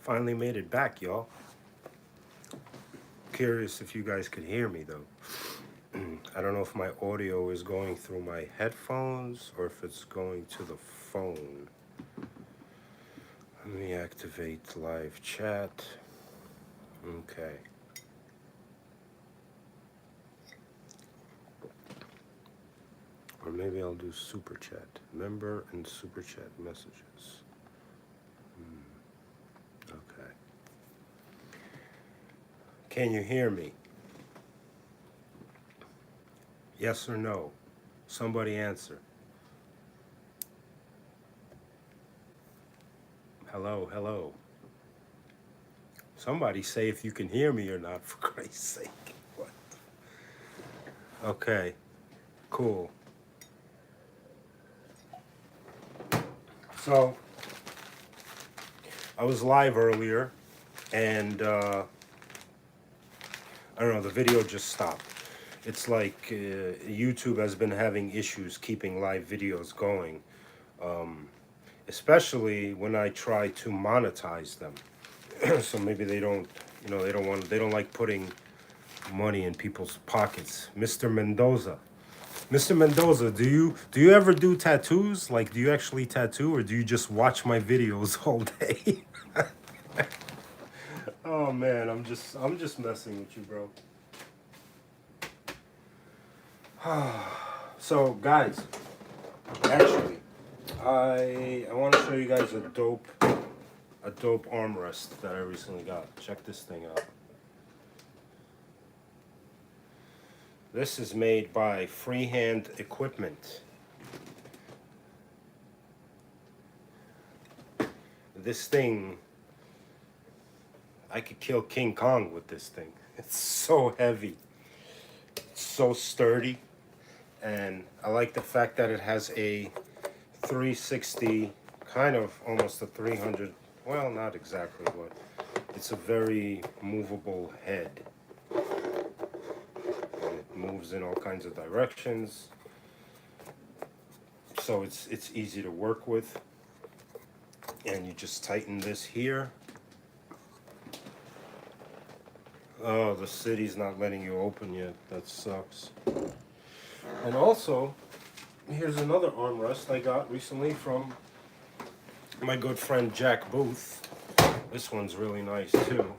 Finally made it back, y'all. Curious if you guys could hear me though. I don't know if my audio is going through my headphones or if it's going to the phone. Let me activate live chat. Okay. Or maybe I'll do super chat. Member and super chat messages. Okay. Can you hear me? Yes or no? Somebody answer. Hello, hello. Somebody say if you can hear me or not, for Christ's sake. What? Okay, cool. So, I was live earlier, and I don't know, the video just stopped. It's like YouTube has been having issues keeping live videos going, especially when I try to monetize them. So maybe they don't, they don't like putting money in people's pockets. Mr. Mendoza, do you ever do tattoos? Like, do you actually tattoo, or do you just watch my videos all day? Oh man, I'm just messing with you, bro. So guys, actually, I want to show you guys a dope armrest that I recently got. Check this thing out. This is made by Freehand Equipment. This thing, I could kill King Kong with this thing. It's so heavy, it's so sturdy, and I like the fact that it has a 360, kind of almost a 300, well, not exactly, but it's a very movable head. And it moves in all kinds of directions, so it's easy to work with. And you just tighten this here. Oh, the city's not letting you open yet. That sucks. And also, here's another armrest I got recently from my good friend Jack Booth. This one's really nice too.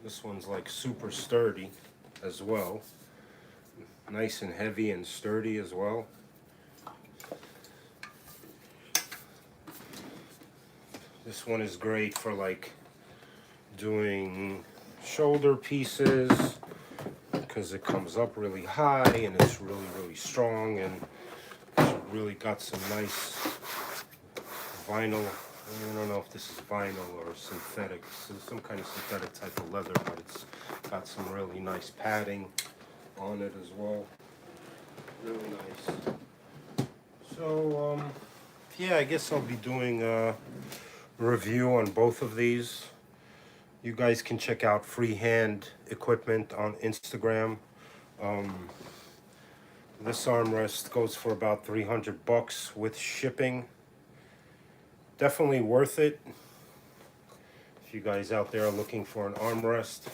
This one's like super sturdy as well. Nice and heavy and sturdy as well. This one is great for like doing shoulder pieces because it comes up really high and it's really strong, and it's really got some nice vinyl. I don't know if this is vinyl or synthetic. This is some kind of synthetic type of leather, but it's got some really nice padding on it as well. Really nice. So yeah, I guess I'll be doing a review on both of these. You guys can check out Freehand Equipment on Instagram. This armrest goes for about $300 with shipping. Definitely worth it if you guys out there are looking for an armrest.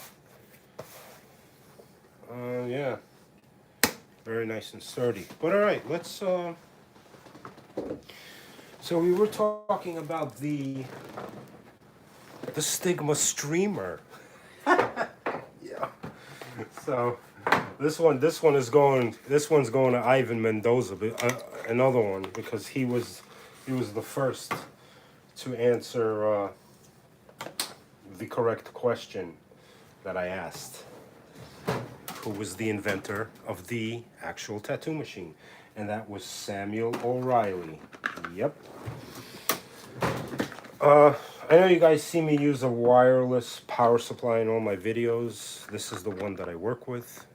Yeah, very nice and sturdy. But all right, let's. So we were talking about the Stigma streamer. Yeah. So this one's going to Ivan Mendoza, another one, because he was the first to answer the correct question that I asked. Who was the inventor of the actual tattoo machine? And that was Samuel O'Reilly. Yep. I know you guys see me use a wireless power supply in all my videos. This is the one that I work with.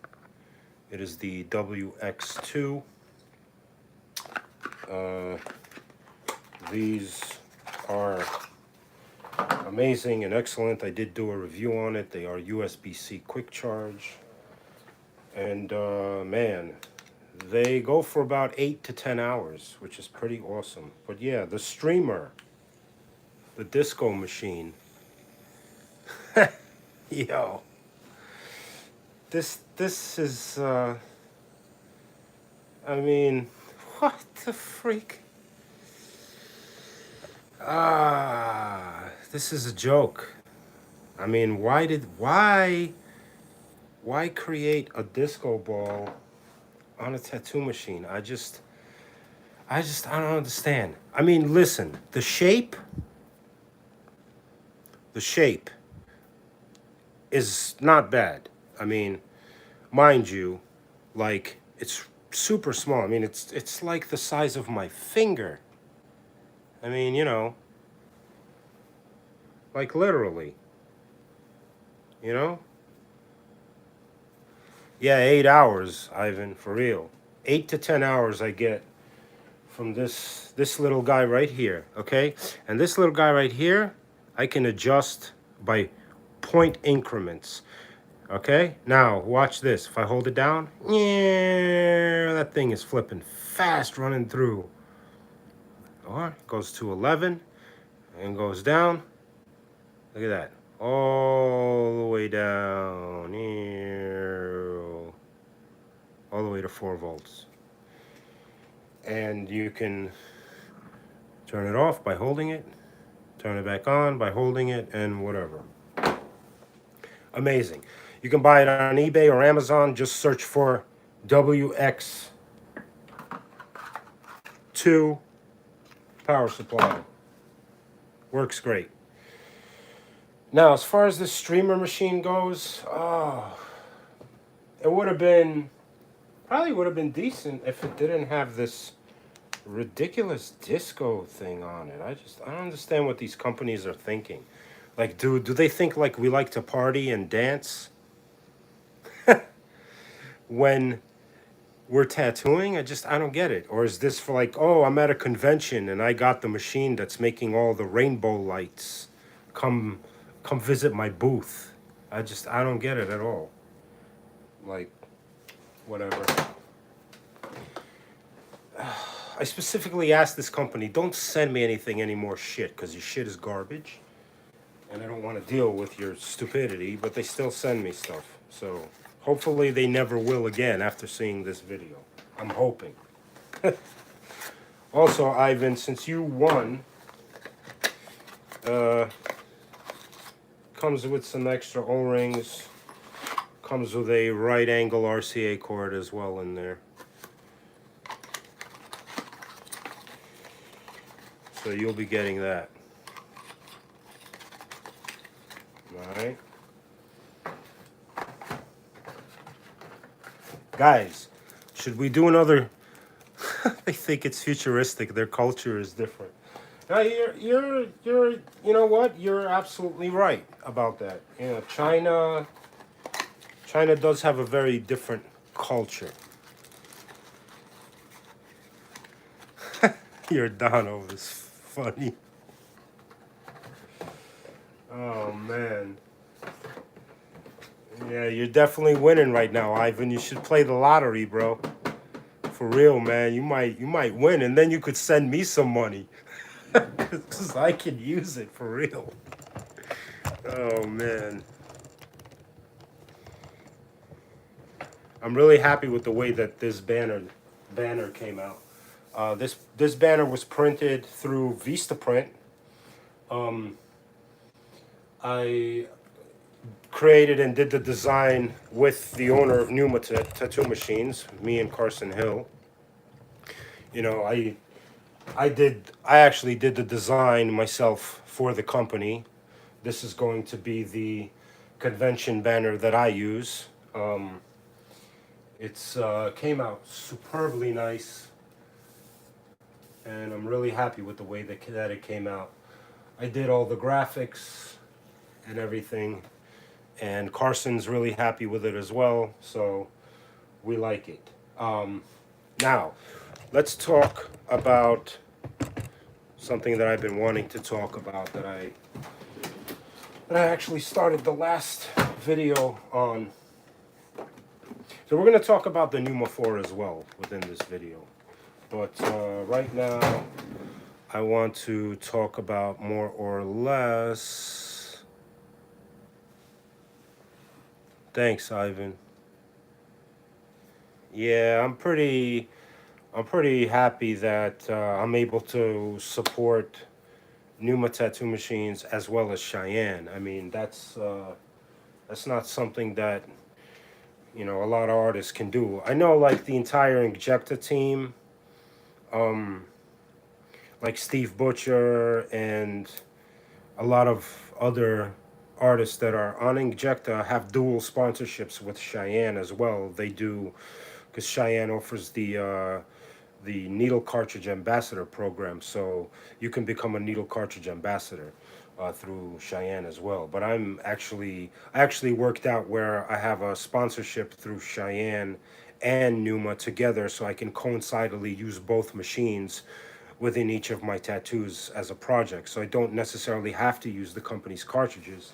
It is the WX2. These are amazing and excellent. I did do a review on it. They are USB-C quick charge. And man, they go for about 8 to 10 hours, which is pretty awesome. But yeah, the streamer. the disco machine. Yo, this is I mean, what the freak? This is a joke. I mean, why create a disco ball on a tattoo machine? I don't understand. I mean, listen, the shape is not bad. I mean, mind you, like it's super small. I mean, it's like the size of my finger. I mean, you know, like literally, you know? Yeah, 8 hours, Ivan, for real. 8 to 10 hours I get from this little guy right here, okay? And this little guy right here, I can adjust by point increments. Okay, now watch this. If I hold it down, yeah, that thing is flipping fast running through. Or it goes to 11 and goes down. Look at that. All the way down. All the way to 4 volts. And you can turn it off by holding it, turn it back on by holding it, and whatever. Amazing. You can buy it on eBay or Amazon. Just search for WX2 power supply. Works great. Now, as far as this streamer machine goes, it probably would have been decent if it didn't have this ridiculous disco thing on it. I don't understand what these companies are thinking. Like, do they think like we like to party and dance when we're tattooing? I don't get it. Or is this for like, oh, I'm at a convention and I got the machine that's making all the rainbow lights. Come visit my booth. I don't get it at all. Like, whatever. I specifically asked this company, don't send me anything any more shit, because your shit is garbage. And I don't want to deal with your stupidity, but they still send me stuff. So hopefully they never will again after seeing this video. I'm hoping. Also, Ivan, since you won, comes with some extra O-rings. Comes with a right angle RCA cord as well in there. So you'll be getting that. Alright. Guys, should we do another? They think it's futuristic. Their culture is different. Now you know what? You're absolutely right about that. You know, China does have a very different culture. Your Dono is funny. Oh man. Yeah, you're definitely winning right now, Ivan. You should play the lottery, bro. For real, man. You might win, and then you could send me some money. Because I can use it for real. Oh man. I'm really happy with the way that this banner came out. This banner was printed through Vistaprint. I created and did the design with the owner of Numa Tattoo Machines, me and Carson Hill. You know, I actually did the design myself for the company. This is going to be the convention banner that I use. It's came out superbly nice, and I'm really happy with the way that it came out. I did all the graphics and everything, and Carson's really happy with it as well, so we like it. Now, let's talk about something that I've been wanting to talk about that I actually started the last video on. So we're going to talk about the Numa 4 as well within this video. But right now, I want to talk about more or less. Thanks, Ivan. Yeah, I'm pretty happy that I'm able to support Numa tattoo machines as well as Cheyenne. I mean, that's not something that a lot of artists can do. I know like the entire Injecta team, um, like Steve Butcher and a lot of other artists that are on Injecta have dual sponsorships with Cheyenne as well. They do because Cheyenne offers the needle cartridge ambassador program, so you can become a needle cartridge ambassador through Cheyenne as well. But I actually worked out where I have a sponsorship through Cheyenne and Numa together, so I can coincidentally use both machines within each of my tattoos as a project. So I don't necessarily have to use the company's cartridges,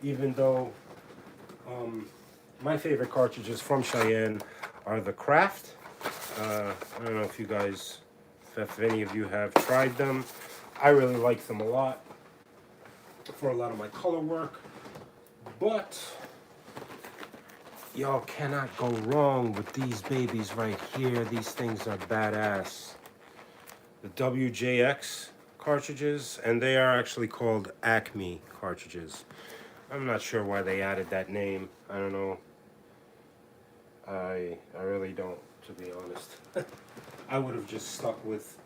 even though um, my favorite cartridges from Cheyenne are the Craft. I don't know if you guys, if any of you have tried them. I really like them a lot for a lot of my color work. But y'all cannot go wrong with these babies right here. These things are badass. The WJX cartridges, and they are actually called Acme cartridges. I'm not sure why they added that name. I don't know. I really don't, to be honest. I would have just stuck with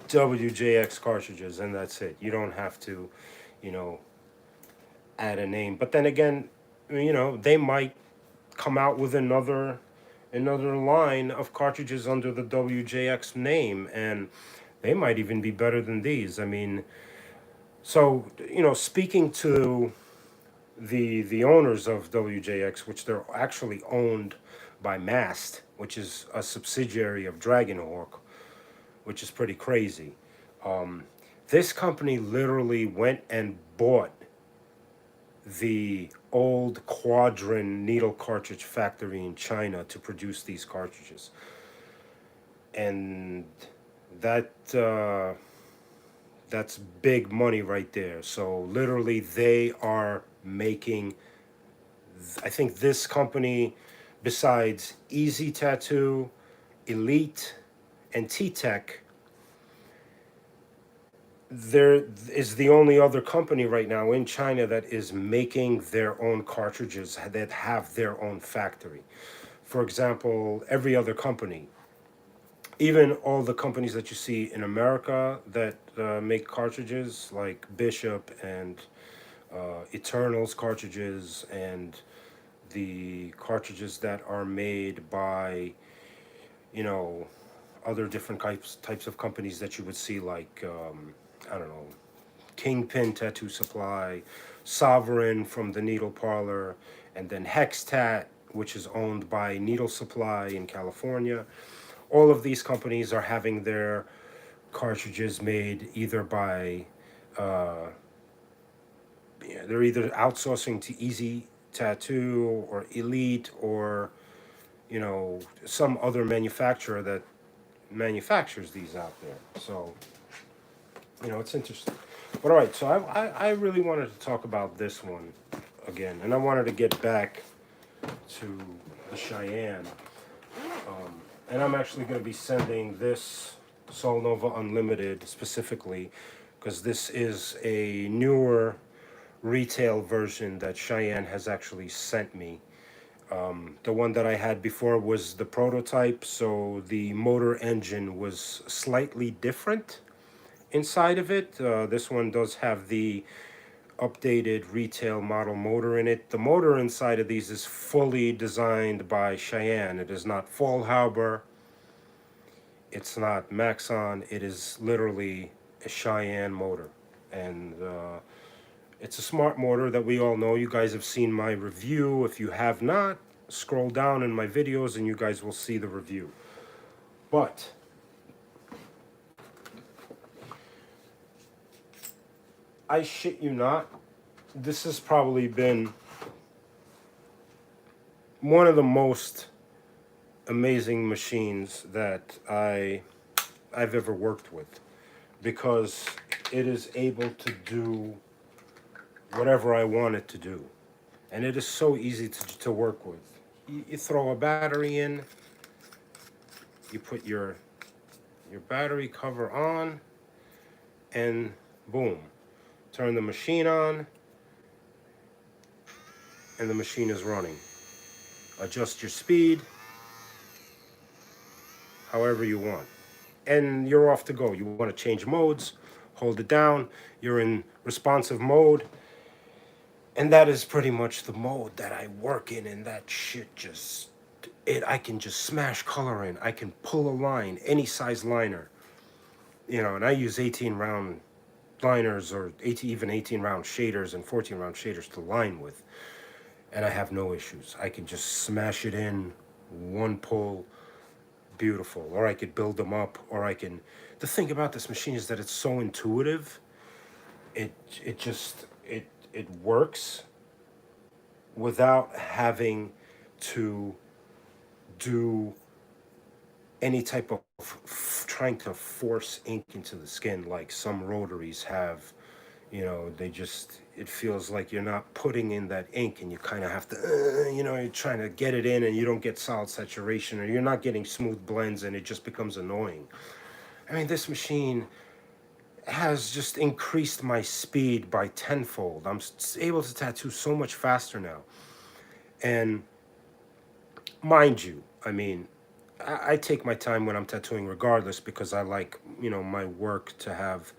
WJX cartridges and that's it. You don't have to, you know, add a name. But then again, they might come out with another line of cartridges under the WJX name, and they might even be better than these. I mean, so speaking to the owners of WJX, which they're actually owned by Mast, which is a subsidiary of Dragonhawk, which is pretty crazy. Um, this company literally went and bought the old Quadrin needle cartridge factory in China to produce these cartridges, and that that's big money right there. So literally, they are making. I think this company, besides Easy Tattoo, Elite, and T-Tech, there is the only other company right now in China that is making their own cartridges that have their own factory. For example, every other company, even all the companies that you see in America that make cartridges, like Bishop and Eternals cartridges, and the cartridges that are made by, you know, other different types of companies that you would see, like I don't know, Kingpin Tattoo Supply, Sovereign from the Needle Parlor, and then Hextat, which is owned by Needle Supply in California. All of these companies are having their cartridges made either by, uh, yeah, they're either outsourcing to Easy Tattoo or Elite or, some other manufacturer that manufactures these out there. So, it's interesting. But all right, so I really wanted to talk about this one again, and I wanted to get back to the Cheyenne. And I'm actually going to be sending this Sol Nova Unlimited specifically because this is a newer retail version that Cheyenne has actually sent me. The one that I had before was the prototype, so the motor engine was slightly different inside of it. This one does have the updated retail model motor in it. The motor inside of these is fully designed by Cheyenne. It is not Fallhaber. It's not Maxon. It is literally a Cheyenne motor. And it's a smart motor that we all know. You guys have seen my review. If you have not, scroll down in my videos and you guys will see the review. But I shit you not, this has probably been one of the most amazing machines that I've ever worked with. because it is able to do whatever I want it to do. And it is so easy to work with. You throw a battery in, you put your battery cover on, and boom, turn the machine on, and the machine is running. Adjust your speed however you want, and you're off to go. You want to change modes, hold it down, you're in responsive mode, and that is pretty much the mode that I work in, and that shit just, I can just smash color in. I can pull a line, any size liner, and I use 18 round liners, or 18, even 18 round shaders and 14 round shaders to line with, and I have no issues. I can just smash it in one pull, beautiful. Or I could build them up, or I can. The thing about this machine is that it's so intuitive. It just it works without having to do any type of trying to force ink into the skin like some rotaries have. They just, it feels like you're not putting in that ink, and you kind of have to, you're trying to get it in, and you don't get solid saturation, or you're not getting smooth blends, and it just becomes annoying. I mean, this machine has just increased my speed by tenfold. I'm able to tattoo so much faster now. And mind you, I mean, I take my time when I'm tattooing regardless, because I like, my work to have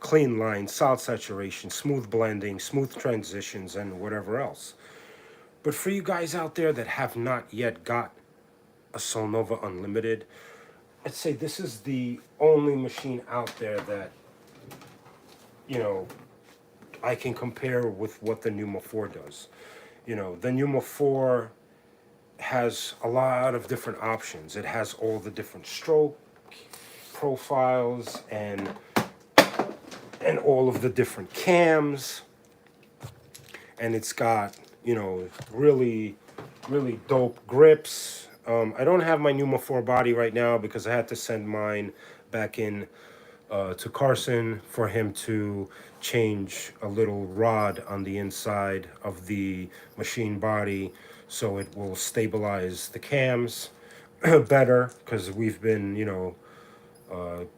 clean lines, solid saturation, smooth blending, smooth transitions, and whatever else. But for you guys out there that have not yet got a Solnova Unlimited, I'd say this is the only machine out there that, you know, I can compare with what the Numa 4 does. The Numa 4 has a lot of different options. It has all the different stroke profiles and all of the different cams, and it's got really dope grips. I don't have my Numa 4 body right now because I had to send mine back in to Carson for him to change a little rod on the inside of the machine body so it will stabilize the cams better, because we've been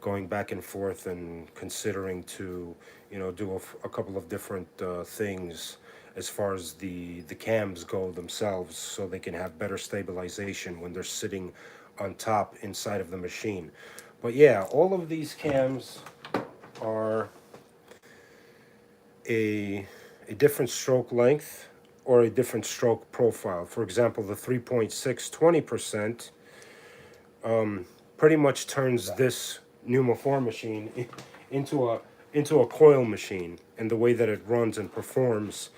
going back and forth and considering to do a couple of different things as far as the cams go themselves, so they can have better stabilization when they're sitting on top inside of the machine. But yeah, all of these cams are a different stroke length or a different stroke profile. For example, the 3.6 20% pretty much turns this Numa 4 machine into a coil machine, and the way that it runs and performs,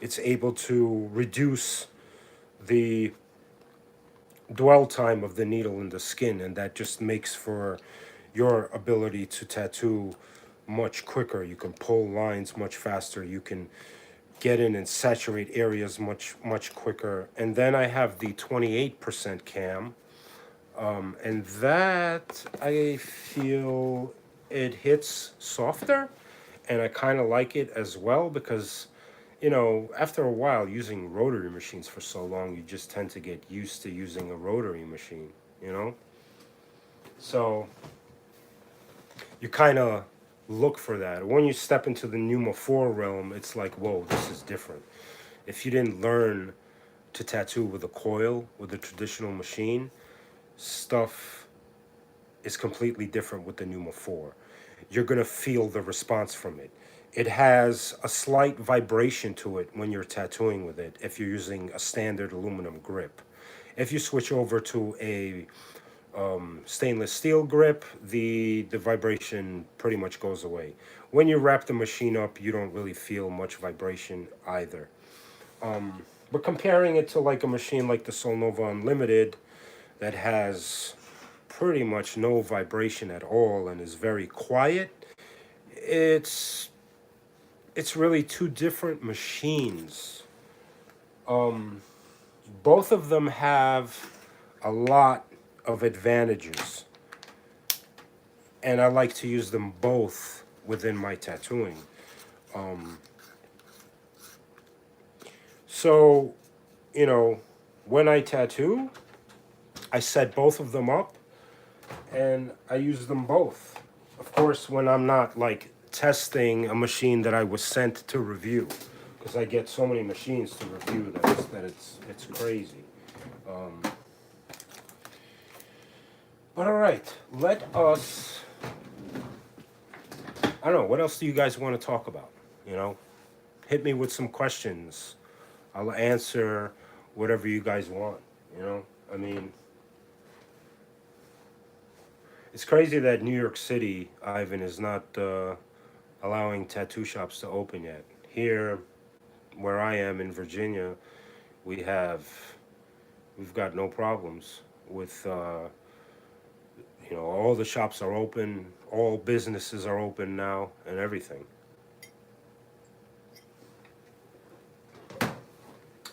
it's able to reduce the dwell time of the needle in the skin, and that just makes for your ability to tattoo much quicker. You can pull lines much faster. You can get in and saturate areas much quicker. And then I have the 28% cam, and that I feel it hits softer, and I kind of like it as well, because after a while using rotary machines for so long, you just tend to get used to using a rotary machine. So you kind of look for that. When you step into the Numa 4 realm, it's like, whoa, this is different. If you didn't learn to tattoo with a coil, with a traditional machine, stuff is completely different with the Numa 4. You're going to feel the response from it. It has a slight vibration to it when you're tattooing with it if you're using a standard aluminum grip. If you switch over to a stainless steel grip, the vibration pretty much goes away. When you wrap the machine up, you don't really feel much vibration either. But comparing it to like a machine like the Solnova Unlimited that has pretty much no vibration at all and is very quiet, it's really two different machines. Both of them have a lot of advantages, and I like to use them both within my tattooing. So, you know, when I tattoo, I set both of them up and I use them both. Of course, when I'm not like testing a machine that I was sent to review, because I get so many machines to review that it's crazy. But all right, let us. I don't know. What else do you guys want to talk about? You know, hit me with some questions. I'll answer whatever you guys want. You know, I mean, it's crazy that New York City, Ivan, is not allowing tattoo shops to open yet. Here, where I am in Virginia, we have we've got no problems with you know, all the shops are open, all businesses are open now, and everything.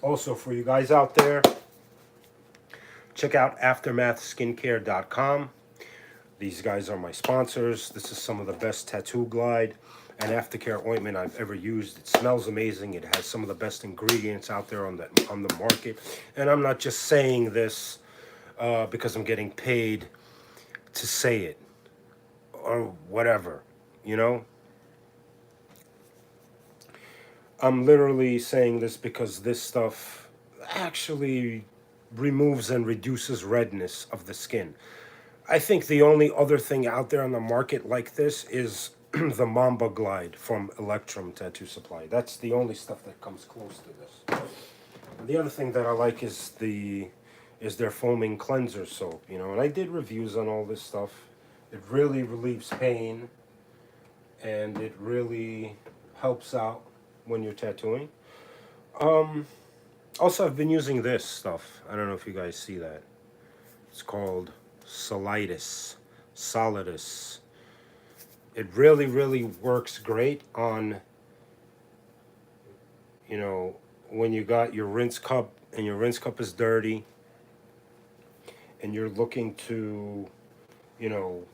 Also, for you guys out there, check out aftermathskincare.com. These guys are my sponsors. This is some of the best tattoo glide and aftercare ointment I've ever used. It smells amazing. It has some of the best ingredients out there on the market. And I'm not just saying this because I'm getting paid to say it or whatever, you know? I'm literally saying this because this stuff actually removes and reduces redness of the skin. I think the only other thing out there on the market like this is the Mamba Glide from Electrum Tattoo Supply. That's the only stuff that comes close to this. The other thing that I like is their foaming cleanser soap, you know, and I did reviews on all this stuff. It really relieves pain and it really helps out when you're tattooing. Also, I've been using this stuff. I don't know if you guys see that. It's called Solidus. It really, really works great on, you know, when you got your rinse cup and your rinse cup is dirty and you're looking to, you know,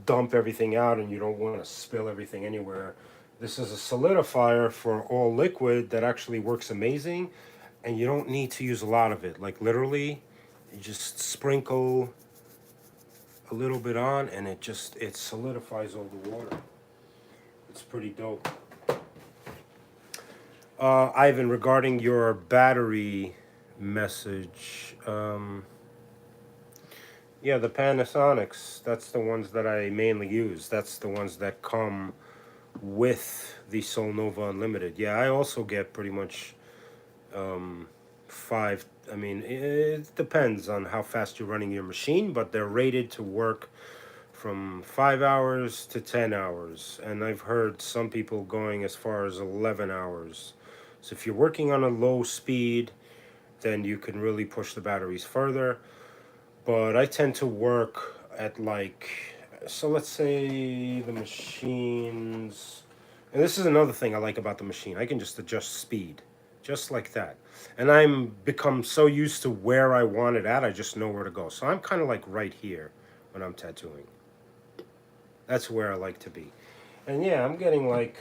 dump everything out and you don't want to spill everything anywhere. This is a solidifier for all liquid that actually works amazing, and you don't need to use a lot of it. Like literally, you just sprinkle a little bit on and it solidifies all the water. It's pretty dope. Ivan, regarding your battery message, yeah, the Panasonics, that's the ones that I mainly use. That's the ones that come with the Solnova Unlimited. Yeah, I also get pretty much five. I mean, it depends on how fast you're running your machine, but they're rated to work from 5 hours to 10 hours. And I've heard some people going as far as 11 hours. So if you're working on a low speed, then you can really push the batteries further. But I tend to work at like, so let's say the machines, and this is another thing I like about the machine. I can just adjust speed, just like that. And I'm become so used to where I want it at, I just know where to go. So I'm kind of like right here when I'm tattooing. That's where I like to be. And yeah, I'm getting like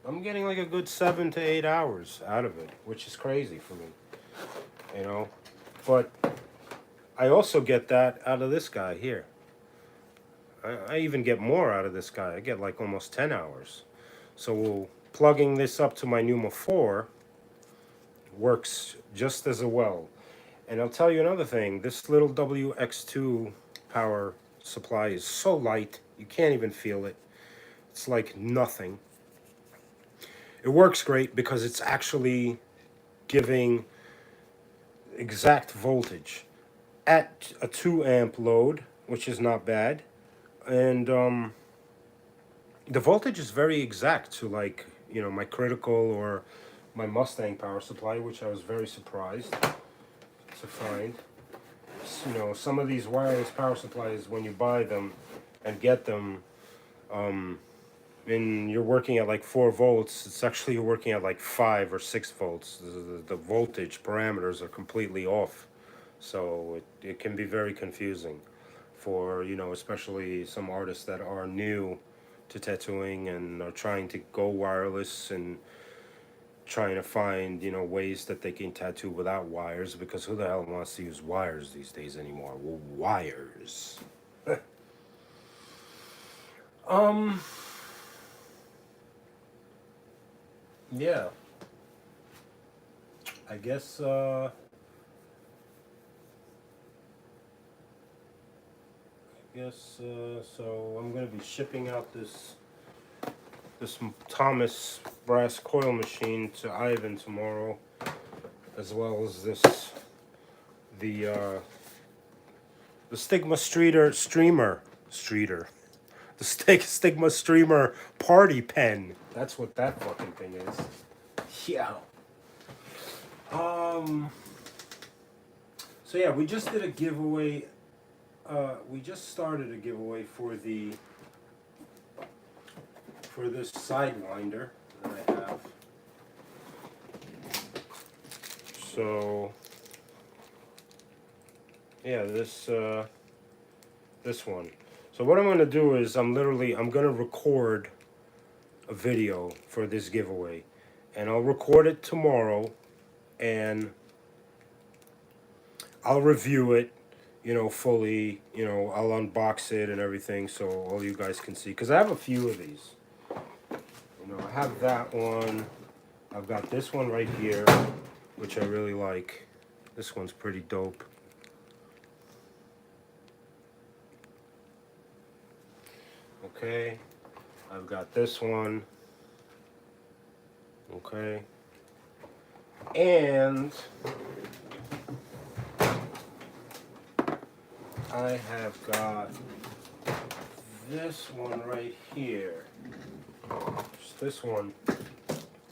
a good 7 to 8 hours out of it, which is crazy for me, you know. But I also get that out of this guy here. I even get more out of this guy. I get like almost 10 hours. So plugging this up to my Numa 4 works just as well. And I'll tell you another thing. This little WX2 power supply is so light, you can't even feel it. It's like nothing. It works great because it's actually giving exact voltage at a 2 amp load, which is not bad. And the voltage is very exact to, like, you know, my critical or my Mustang power supply, which I was very surprised to find. You know, some of these wireless power supplies, when you buy them and get them, and you're working at like 4 volts, it's actually you're working at like 5 or 6 volts. The voltage parameters are completely off. So it can be very confusing for, you know, especially some artists that are new to tattooing and are trying to go wireless and trying to find, you know, ways that they can tattoo without wires, because who the hell wants to use wires these days anymore? Well, wires. um yeah, I guess so I'm gonna be shipping out this Thomas brass coil machine to Ivan tomorrow, as well as the Stigma Streeter, the Stigma Streamer party pen. That's what that fucking thing is. Yeah. So yeah, we just did a giveaway. We just started a giveaway for this Sidewinder that I have. So yeah, this one. So what I'm gonna do is I'm gonna record a video for this giveaway, and I'll record it tomorrow, and I'll review it, you know, fully. You know, I'll unbox it and everything so all you guys can see. Because I have a few of these. You know, I have that one. I've got this one right here, which I really like. This one's pretty dope. Okay. I've got this one. Okay. And I have got this one right here. This one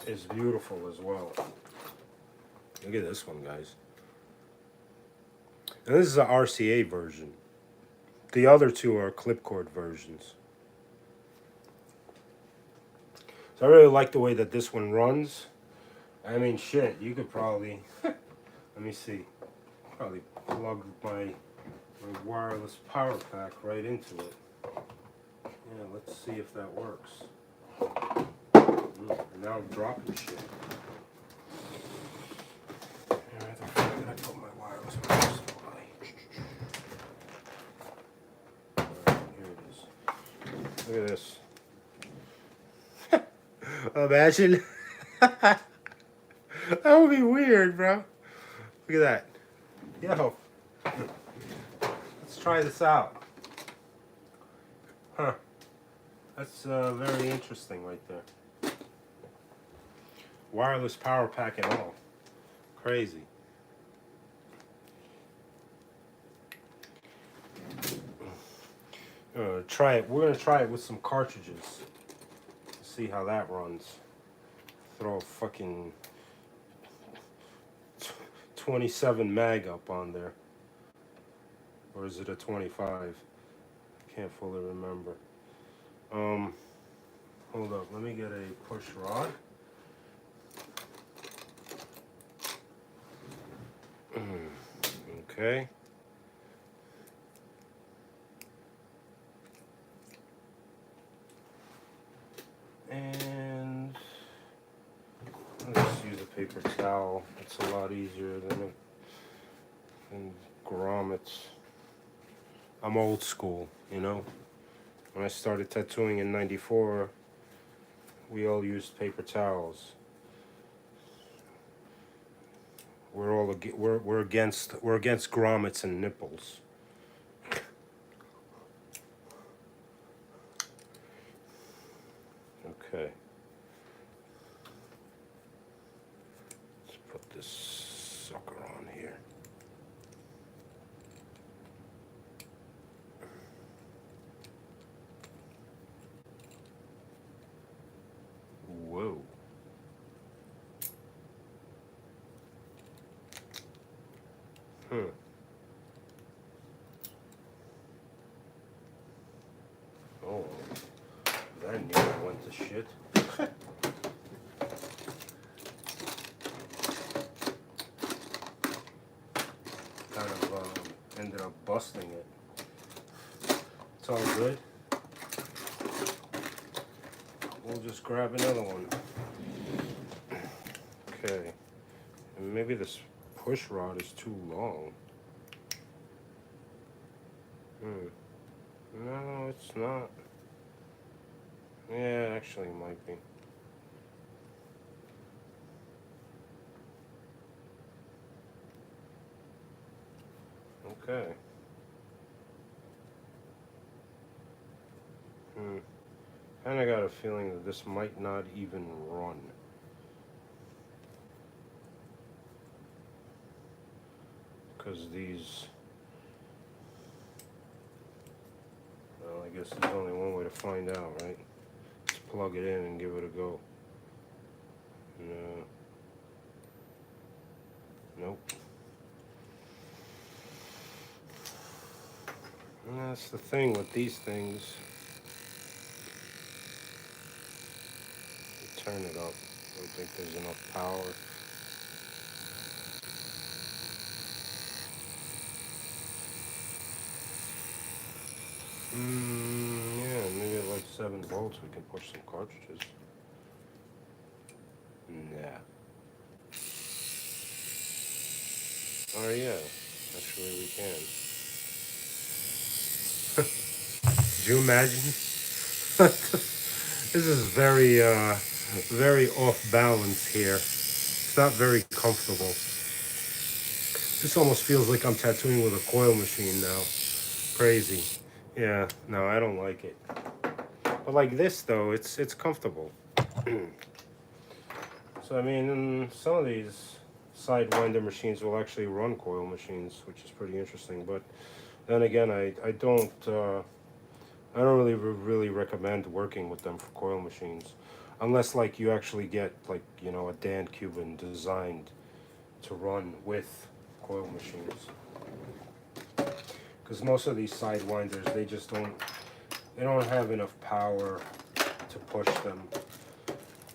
is beautiful as well. Look at this one, guys. And this is an RCA version. The other two are clipcord versions. So I really like the way that this one runs. I mean, shit, you could probably, let me see, probably plug my wireless power pack right into it. Yeah, let's see if that works. And now I'm dropping shit. Where the fuck did I put my wireless power supply? Here it is. Look at this. Imagine. That would be weird, bro. Look at that. Yo. Let's try this out. Huh. That's very interesting right there. Wireless power pack and all. Crazy. Try it. We're gonna try it with some cartridges. See how that runs. Throw a fucking 27 mag up on there. Or is it a 25? Can't fully remember. Hold up, let me get a push rod. Okay. And let's use a paper towel. It's a lot easier than grommets. I'm old school, you know. When I started tattooing in '94, we all used paper towels. We're against grommets and nipples. Okay. Let's put this sucker on here. Whoa. Oh, that nearly went to shit. Kind of ended up busting it. It's all good. We'll just grab another one. Okay. And maybe this push rod is too long. No, it's not. Yeah, actually it might be. Okay. And I got a feeling that this might not even run. Because these... Well, I guess there's only one way to find out, right? Just plug it in and give it a go. No. Nope. And that's the thing with these things. You turn it up. I don't think there's enough power. Yeah, maybe at like 7 volts we can push some cartridges. Nah. Oh yeah, actually we can. Could you imagine? This is very off balance here. It's not very comfortable. This almost feels like I'm tattooing with a coil machine now. Crazy. Yeah, no, I don't like it. But like this though, it's comfortable. So I mean, some of these sidewinder machines will actually run coil machines, which is pretty interesting. But then again, I don't really recommend working with them for coil machines, unless like you actually get like a Dan Cuban designed to run with coil machines. Because most of these sidewinders, they don't have enough power to push them.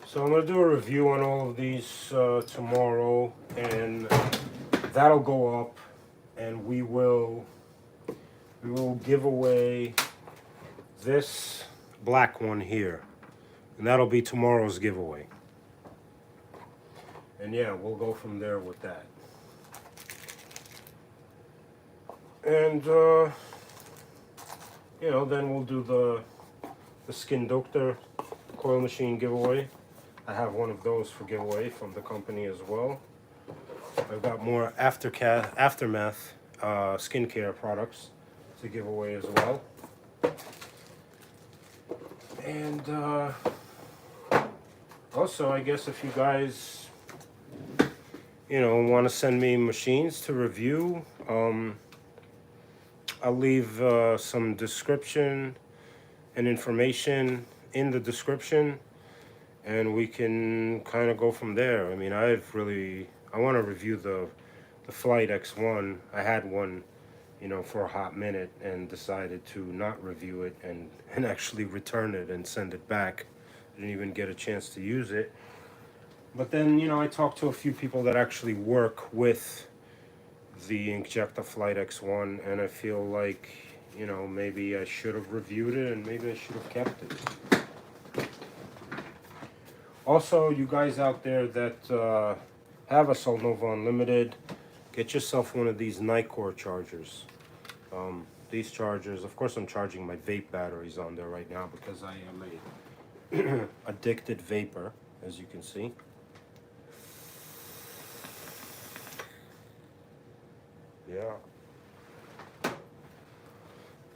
So I'm gonna do a review on all of these tomorrow, and that'll go up, and we will give away this black one here, and that'll be tomorrow's giveaway. And yeah, we'll go from there with that. And then we'll do the Skin Doctor coil machine giveaway. I have one of those for giveaway from the company as well. I've got more aftermath skincare products to give away as well. And also, I guess if you guys, want to send me machines to review, I'll leave some description and information in the description, and we can kind of go from there. I mean, I want to review the Flight X1. I had one, for a hot minute, and decided to not review it and actually return it and send it back. I didn't even get a chance to use it. But then, I talked to a few people that actually work with the Inkjecta Flight X1, and I feel like, maybe I should have reviewed it, and maybe I should have kept it. Also, you guys out there that have a Solnova Unlimited, get yourself one of these Nicor chargers. These chargers, of course I'm charging my vape batteries on there right now because I am a addicted vapor, as you can see. Yeah.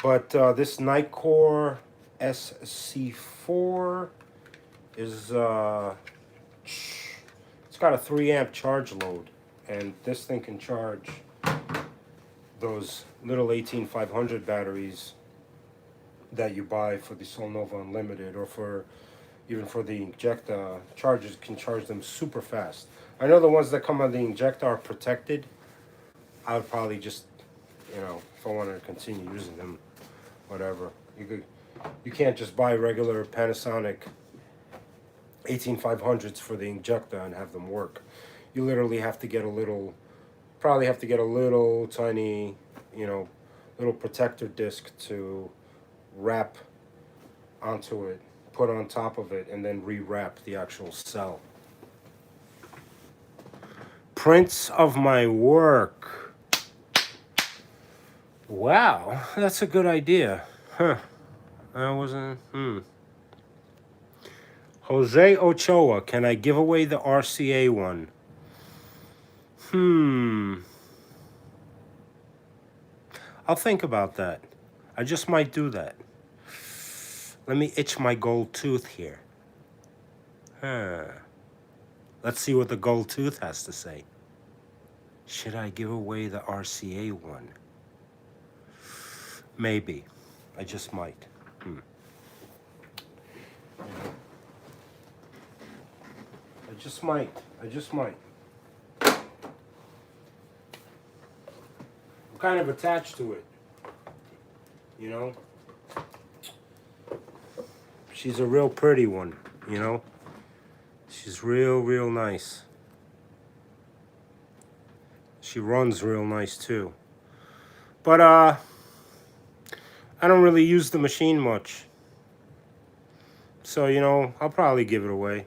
But this Nicor SC4 is it's got a 3 amp charge load, and this thing can charge those little 18500 batteries that you buy for the Solnova Unlimited, or even for the Inkjecta chargers, can charge them super fast. I know the ones that come on the Inkjecta are protected. I would probably just, if I wanted to continue using them, whatever. You can't just buy regular Panasonic 18500s for the Inkjecta and have them work. You literally have to get a little tiny, little protector disc to wrap onto it, put on top of it, and then rewrap the actual cell. Prints of my work. Wow, that's a good idea. Huh. I wasn't, Jose Ochoa, can I give away the RCA one? I'll think about that. I just might do that. Let me itch my gold tooth here. Let's see what the gold tooth has to say. Should I give away the RCA one? Maybe. I just might. I just might. I'm kind of attached to it. You know? She's a real pretty one, you know? She's real nice. She runs real nice too. But I don't really use the machine much. So, you know, I'll probably give it away.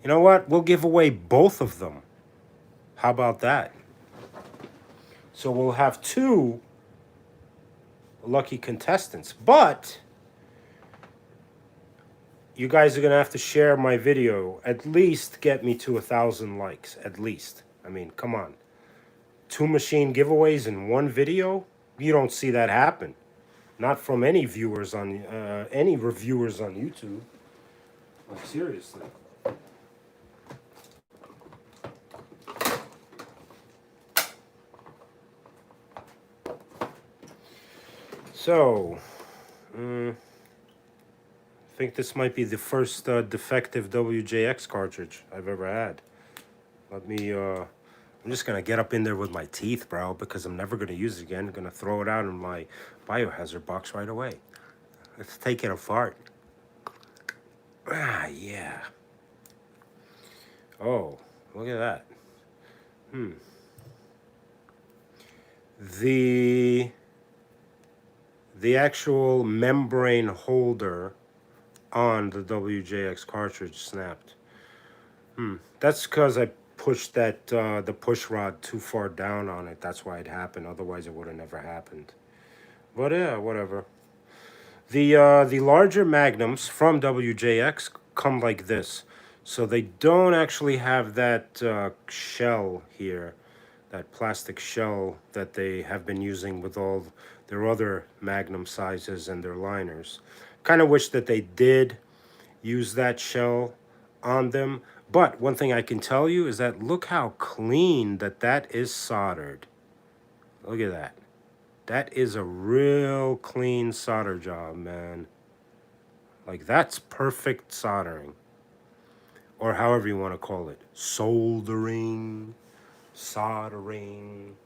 You know what? We'll give away both of them. How about that? So we'll have 2 lucky contestants. But you guys are going to have to share my video. At least get me to 1,000 likes. At least. I mean, come on. 2 machine giveaways in 1 video? You don't see that happen. Not from any viewers on, any reviewers on YouTube. Like, seriously. So, I think this might be the first defective WJX cartridge I've ever had. Let me, I'm just going to get up in there with my teeth, bro, because I'm never going to use it again. I'm going to throw it out in my biohazard box right away. Let's take it apart. Ah, yeah. Oh, look at that. The actual membrane holder on the WJX cartridge snapped. That's because I pushed that the push rod too far down on it. That's why it happened. Otherwise, it would have never happened. But yeah, whatever. The larger magnums from WJX come like this, so they don't actually have that shell here, that plastic shell that they have been using with all their other magnum sizes and their liners. Kind of wish that they did use that shell on them. But one thing I can tell you is that look how clean that is soldered. Look at that. That is a real clean solder job, man. Like, that's perfect soldering. Or however you want to call it. Soldering. Soldering.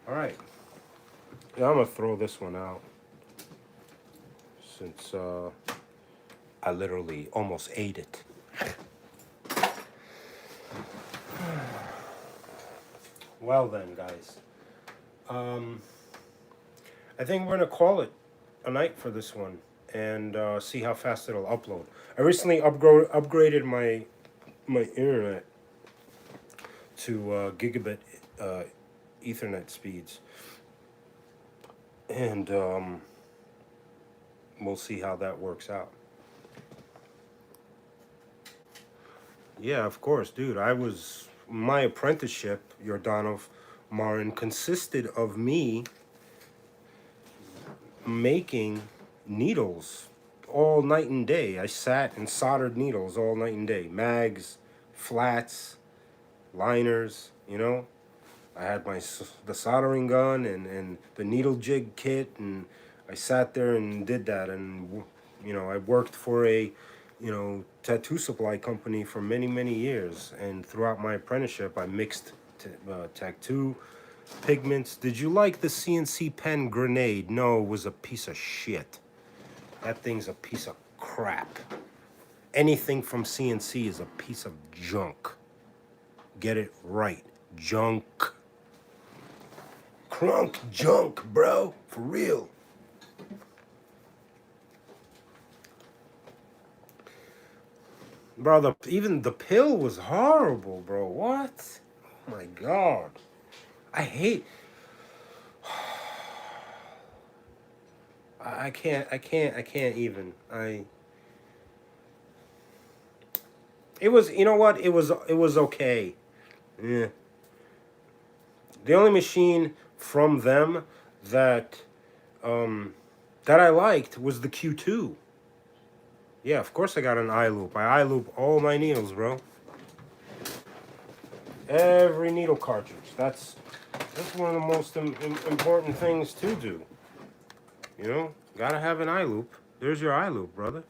Alright. Yeah, I'm going to throw this one out. Since I literally almost ate it. Well then, guys. I think we're going to call it a night for this one. And see how fast it'll upload. I recently upgraded my internet to gigabit Ethernet speeds. And we'll see how that works out. Yeah, of course, dude. My apprenticeship, Yordanov Marin, consisted of me making needles all night and day. I sat and soldered needles all night and day. Mags, flats, liners, you know. I had the soldering gun and the needle jig kit, and I sat there and did that. And, you know, I worked for a, you know, tattoo supply company for many years. And throughout my apprenticeship, I mixed tattoo pigments. Did you like the CNC pen grenade? No, it was a piece of shit. That thing's a piece of crap. Anything from CNC is a piece of junk. Get it right. Junk. crunk junk, bro. For real. Bro, even the pill was horrible, bro. What? Oh my god. I hate... I can't even. It was, you know what? It was okay. Yeah. The only machine from them that that I liked was the Q2. Yeah, of course I got an eye loop. I eye loop all my needles, bro. Every needle cartridge. That's one of the most important things to do. You know, gotta have an eye loop. There's your eye loop, brother.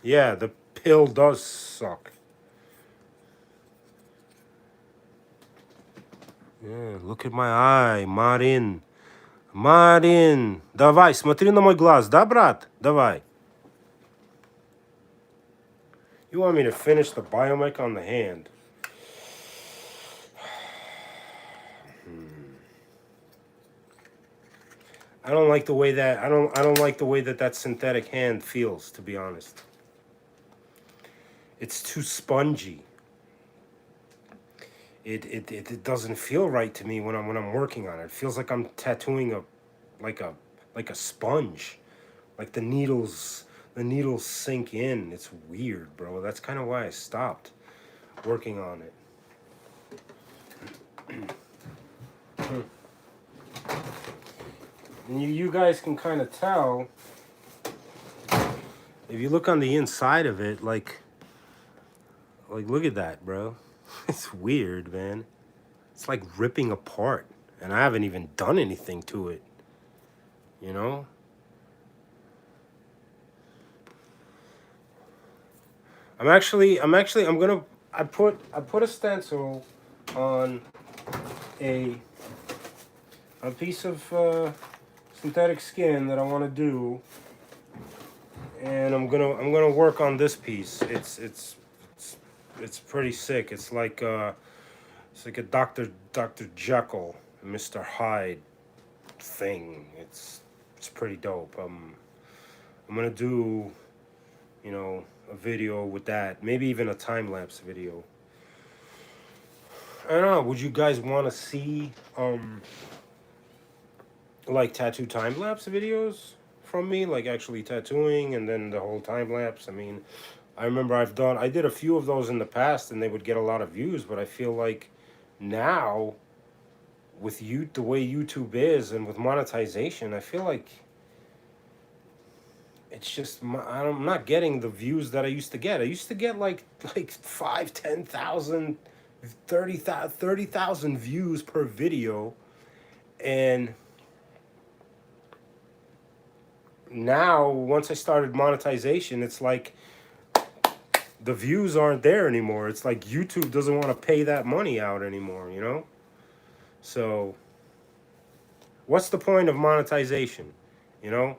Yeah, the pill does suck. Yeah, look at my eye, Marin. Marin, давай, смотри на мой глаз, да, брат? Давай. You want me to finish the biomech on the hand? I don't like the way that I don't like the way that that synthetic hand feels, to be honest. It's too spongy. It doesn't feel right to me when I'm working on it. It feels like I'm tattooing like a sponge. Like the needles sink in. It's weird, bro. That's kind of why I stopped working on it. And you guys can kind of tell if you look on the inside of it, like look at that, bro. It's weird, man. It's like ripping apart, and I haven't even done anything to it. You know? I put a stencil on a piece of synthetic skin that I want to do, and I'm gonna work on this piece. It's pretty sick. It's like a Dr. Jekyll, Mr. Hyde thing. It's pretty dope. I'm gonna do, you know, a video with that. Maybe even a time-lapse video. I don't know. Would you guys want to see like tattoo time-lapse videos from me, like actually tattooing and then the whole time-lapse? I mean, I remember I did a few of those in the past and they would get a lot of views, but I feel like now with the way YouTube is and with monetization, I feel like it's just I'm not getting the views that I used to get. I used to get like 5, 10,000, 30,000 views per video, and now once I started monetization, it's like the views aren't there anymore. It's like YouTube doesn't want to pay that money out anymore, you know? So what's the point of monetization, you know?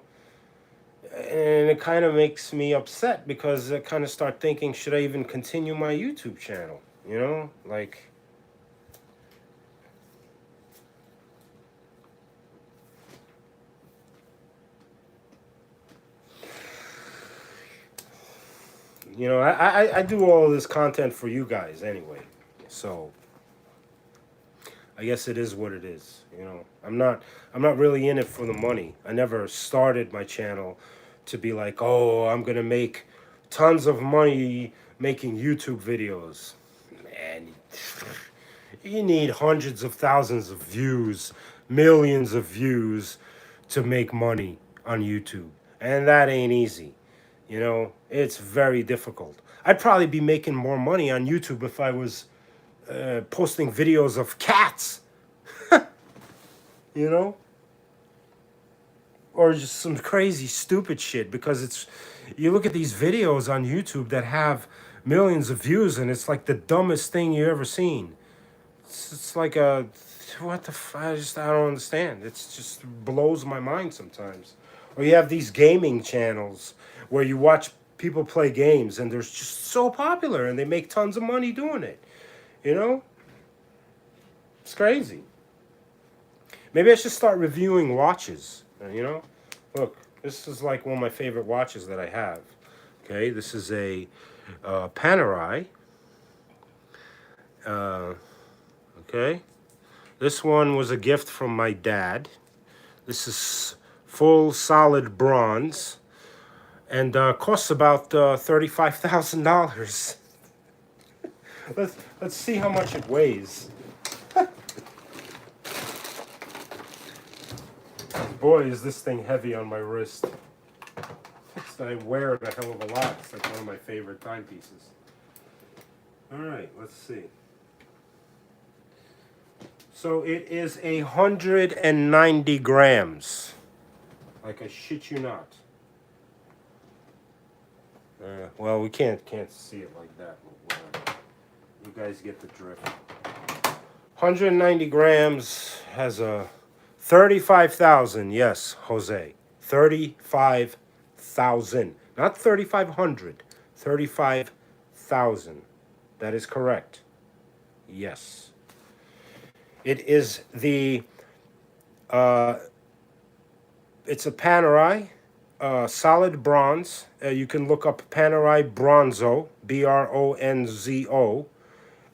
And it kind of makes me upset because I kind of start thinking, should I even continue my YouTube channel? You know, like, you know, I do all this content for you guys anyway. So I guess it is what it is. You know, I'm not really in it for the money. I never started my channel to be like, oh, I'm gonna make tons of money making YouTube videos. Man, you need hundreds of thousands of views, millions of views to make money on YouTube. And that ain't easy. You know, it's very difficult. I'd probably be making more money on YouTube if I was posting videos of cats. You know? Or just some crazy stupid shit, because you look at these videos on YouTube that have millions of views and it's like the dumbest thing you ever seen. It's like what the I don't understand. It's just blows my mind sometimes. Or you have these gaming channels where you watch people play games and they're just so popular and they make tons of money doing it. You know? It's crazy. Maybe I should start reviewing watches. You know, look, this is like one of my favorite watches that I have. Okay, this is a Panerai. Uh, okay, this one was a gift from my dad. This is full solid bronze, and costs about $35,000. Let's see how much it weighs. Boy, is this thing heavy on my wrist. I wear it a hell of a lot. It's like one of my favorite timepieces. All right, let's see. So it is 190 grams. Like I shit you not. Well, we can't see it like that. But you guys get the drift. 190 grams has a 35,000. Yes, Jose. 35,000. Not 3,500. 35,000. That is correct. Yes. It is the, it's a Panerai, solid bronze. You can look up Panerai Bronzo, Bronzo.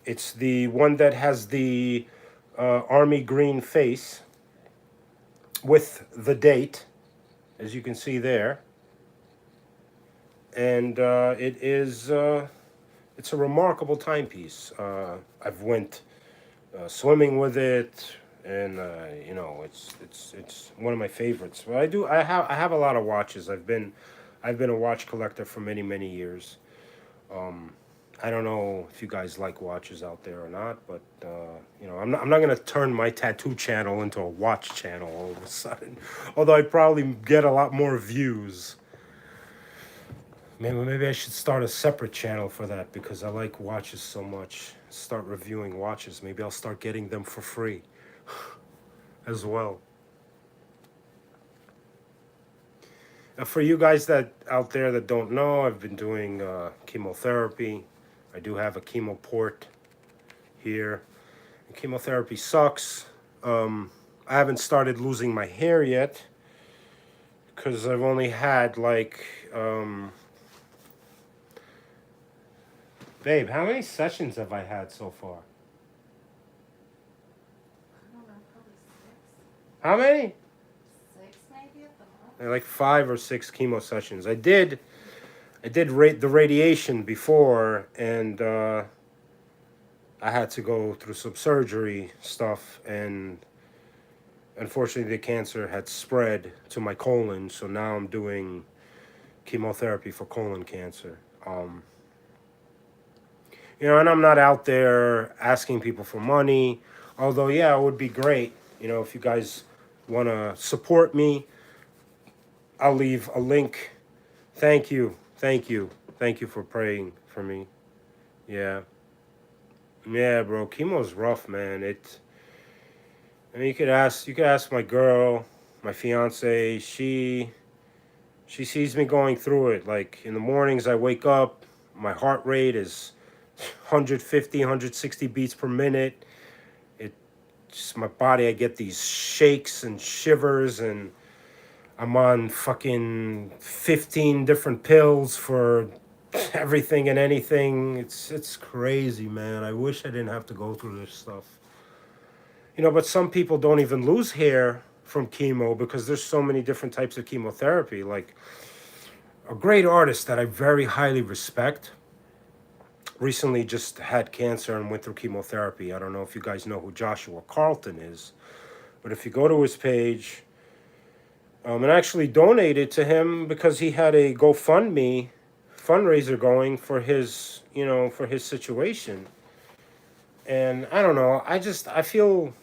It's the one that has the army green face with the date, as you can see there. And it's a remarkable timepiece. I've went swimming with it, and you know, it's one of my favorites. But I have a lot of watches. I've been a watch collector for many years. I don't know if you guys like watches out there or not, but you know, I'm not gonna turn my tattoo channel into a watch channel all of a sudden. Although I'd probably get a lot more views. Maybe I should start a separate channel for that because I like watches so much. Start reviewing watches. Maybe I'll start getting them for free as well. For you guys that out there that don't know, I've been doing chemotherapy. I do have a chemo port here. And chemotherapy sucks. I haven't started losing my hair yet because I've only had like... Babe, how many sessions have I had so far? I don't know, probably 6. How many? 6 maybe at the most. Like 5 or 6 chemo sessions. I did the radiation before, and I had to go through some surgery stuff, and unfortunately the cancer had spread to my colon, so now I'm doing chemotherapy for colon cancer. You know, and I'm not out there asking people for money, although, yeah, it would be great, you know, if you guys want to support me. I'll leave a link. Thank you for praying for me. Yeah, bro, chemo's rough, man. I mean, you could ask my girl, my fiance. She sees me going through it. Like in the mornings I wake up, my heart rate is 150, 160 beats per minute. It just, my body, I get these shakes and shivers, and I'm on fucking 15 different pills for everything and anything. It's crazy, man. I wish I didn't have to go through this stuff. You know, but some people don't even lose hair from chemo because there's so many different types of chemotherapy. Like a great artist that I very highly respect recently just had cancer and went through chemotherapy. I don't know if you guys know who Joshua Carlton is, but if you go to his page, and actually donated to him because he had a GoFundMe fundraiser going for his, you know, for his situation. And I don't know, I feel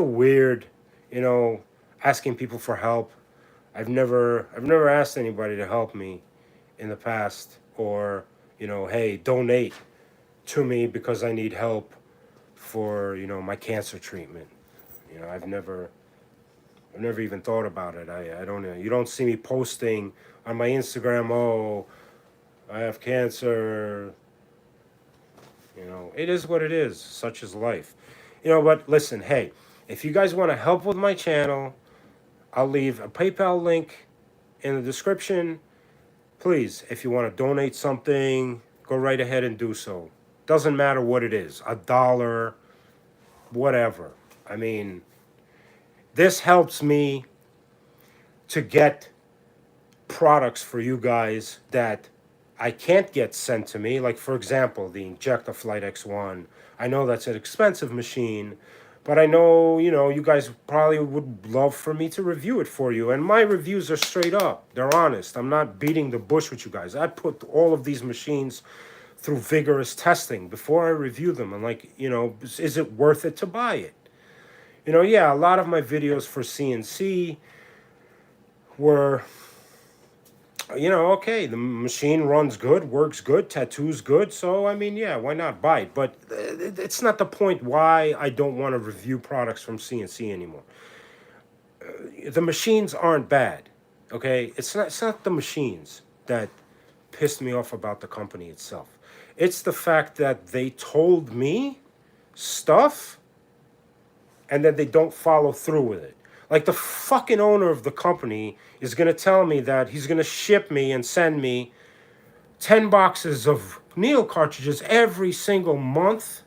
weird, you know, asking people for help. I've never asked anybody to help me in the past, or, you know, hey, donate to me because I need help for, you know, my cancer treatment. You know, I've never even thought about it. I don't know. You don't see me posting on my Instagram, oh, I have cancer. You know, it is what it is. Such is life. You know, but listen, hey, If you guys want to help with my channel, I'll leave a PayPal link in the description. Please, if you want to donate something, go right ahead and do so. Doesn't matter what it is, $1, whatever. I mean, this helps me to get products for you guys that I can't get sent to me. Like, for example, the Injector Flight X1. I know that's an expensive machine, but I know, you guys probably would love for me to review it for you. And my reviews are straight up. They're honest. I'm not beating the bush with you guys. I put all of these machines through vigorous testing before I review them. And like, is it worth it to buy it? Yeah, a lot of my videos for CNC were, okay, the machine runs good, works good, tattoo's good. So, I mean, yeah, why not buy it? But it's not the point why I don't want to review products from CNC anymore. The machines aren't bad, okay? It's not the machines that pissed me off about the company itself. It's the fact that they told me stuff and then they don't follow through with it. Like, the fucking owner of the company is going to tell me that he's going to ship me and send me 10 boxes of needle cartridges every single month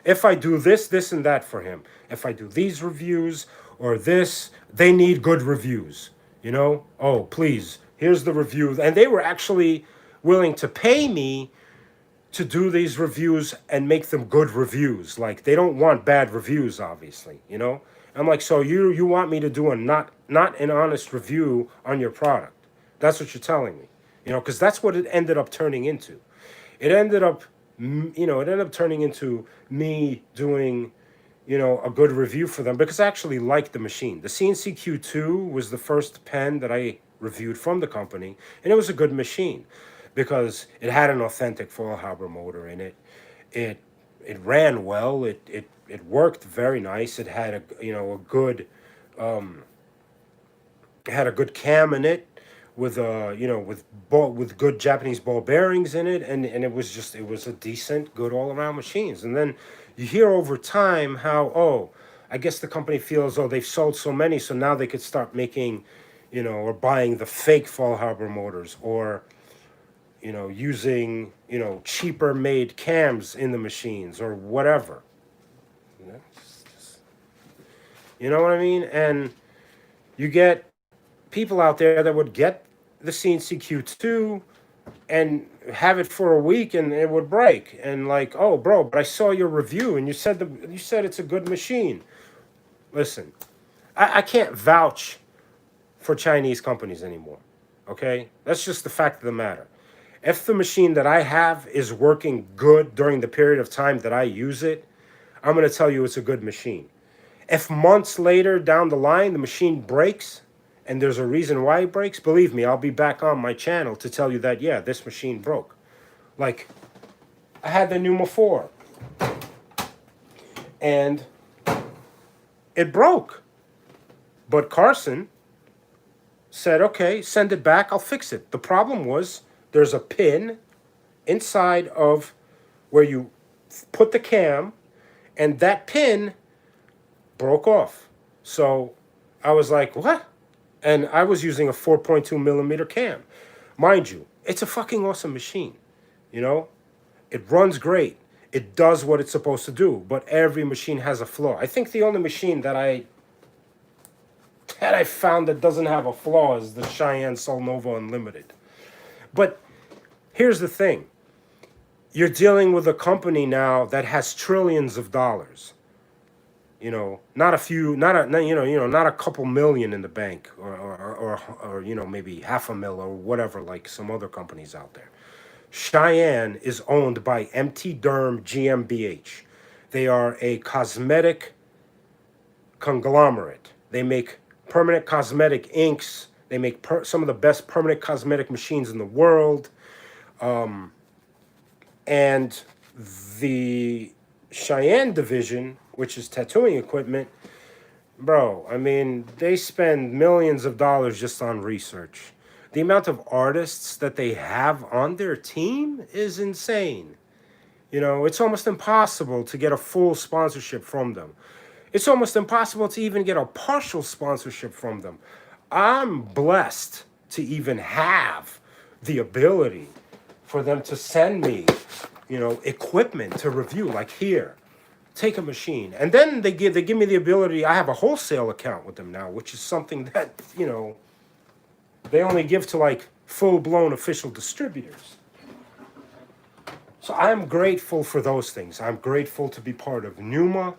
if I do this, this, and that for him. If I do these reviews or this, they need good reviews. Oh, please, here's the review. And they were actually willing to pay me to do these reviews and make them good reviews. Like, they don't want bad reviews, obviously, I'm like, so you want me to do a not an honest review on your product? That's what you're telling me, because that's what it ended up turning into. It ended up, turning into me doing, a good review for them because I actually liked the machine. The CNC Q2 was the first pen that I reviewed from the company, and it was a good machine because it had an authentic Fallhaber motor in it. It ran well. It worked very nice. It had a good it had a good cam in it with with good Japanese ball bearings in it, and it was a decent, good all around machines. And then you hear over time how, I guess the company feels, they've sold so many, so now they could start making, or buying the fake Fallhaber motors, or using, cheaper made cams in the machines or whatever. You know what I mean? And you get people out there that would get the CNC Q2 and have it for a week and it would break. And like, oh, bro, but I saw your review and you said it's a good machine. Listen, I can't vouch for Chinese companies anymore. Okay? That's just the fact of the matter. If the machine that I have is working good during the period of time that I use it, I'm going to tell you it's a good machine. If months later down the line the machine breaks and there's a reason why it breaks, believe me, I'll be back on my channel to tell you that, yeah, this machine broke. Like, I had the Numa 4 and it broke. But Carson said, okay, send it back, I'll fix it. The problem was there's a pin inside of where you put the cam, and that pin broke off. So I was like, what? And I was using a 4.2 millimeter cam. Mind you, it's a fucking awesome machine. It runs great. It does what it's supposed to do, but every machine has a flaw. I think the only machine that I found that doesn't have a flaw is the Cheyenne Solnova Unlimited. But here's the thing. You're dealing with a company now that has trillions of dollars. Not a few, not a couple million in the bank, or maybe $500,000 or whatever, like some other companies out there. Cheyenne is owned by MT Derm GmbH. They are a cosmetic conglomerate. They make permanent cosmetic inks. They make some of the best permanent cosmetic machines in the world. And the Cheyenne division, which is tattooing equipment, bro, I mean, they spend millions of dollars just on research. The amount of artists that they have on their team is insane. It's almost impossible to get a full sponsorship from them. It's almost impossible to even get a partial sponsorship from them. I'm blessed to even have the ability for them to send me, equipment to review. Like, here, take a machine, and then they give me the ability. I have a wholesale account with them now, which is something that they only give to like full-blown official distributors. So I'm grateful for those things. I'm grateful to be part of Numa.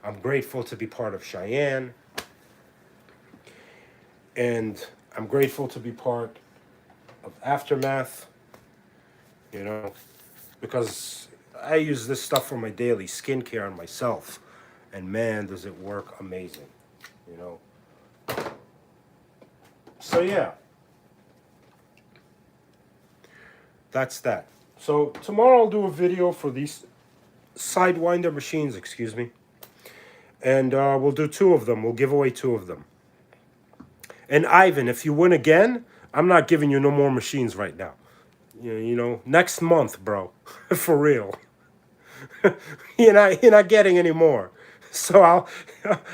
I'm grateful to be part of Cheyenne. And I'm grateful to be part of Aftermath, because I use this stuff for my daily skincare on myself. And man, does it work amazing, So yeah, that's that. So tomorrow I'll do a video for these Sidewinder machines, excuse me. And we'll do 2 of them. We'll give away 2 of them. And Ivan, if you win again, I'm not giving you no more machines right now. Next month, bro. For real. You're not getting any more. So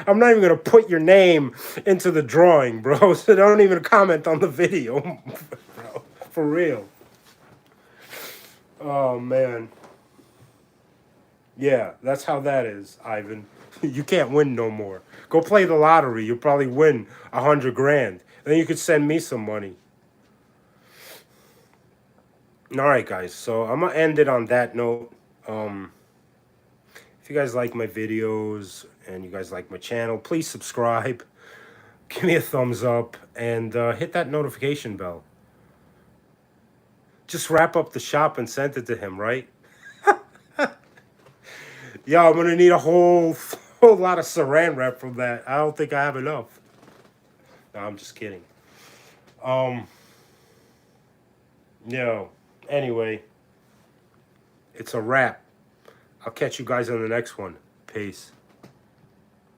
I'm not even gonna put your name into the drawing, bro. So don't even comment on the video, bro. For real. Oh man. Yeah, that's how that is, Ivan. You can't win no more. Go play the lottery. You'll probably win 100 grand. Then you could send me some money. All right, guys. So I'm gonna end it on that note. If you guys like my videos and you guys like my channel, please subscribe. Give me a thumbs up and hit that notification bell. Just wrap up the shop and send it to him, right? Yo, I'm gonna need a whole lot of saran wrap from that. I don't think I have enough. No, I'm just kidding. Anyway, it's a wrap. I'll catch you guys on the next one. Peace.